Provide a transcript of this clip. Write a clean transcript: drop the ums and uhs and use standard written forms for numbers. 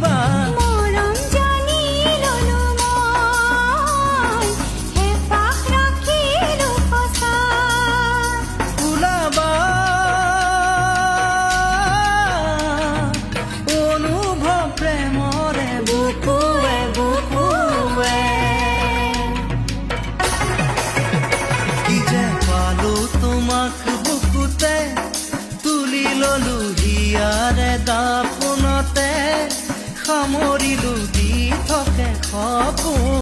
আহিবা মৰম জানি ললো মই হেঁপাহ ৰাখিলো সঁচা ওলাবা অনুভৱ প্ৰেমৰে বুকুৱে বুকুৱে কি যে পালো তোমাক বুকুতে তুলি ললো হিয়াৰে দাপোনতে সামৰিলো দি থাকে সপোন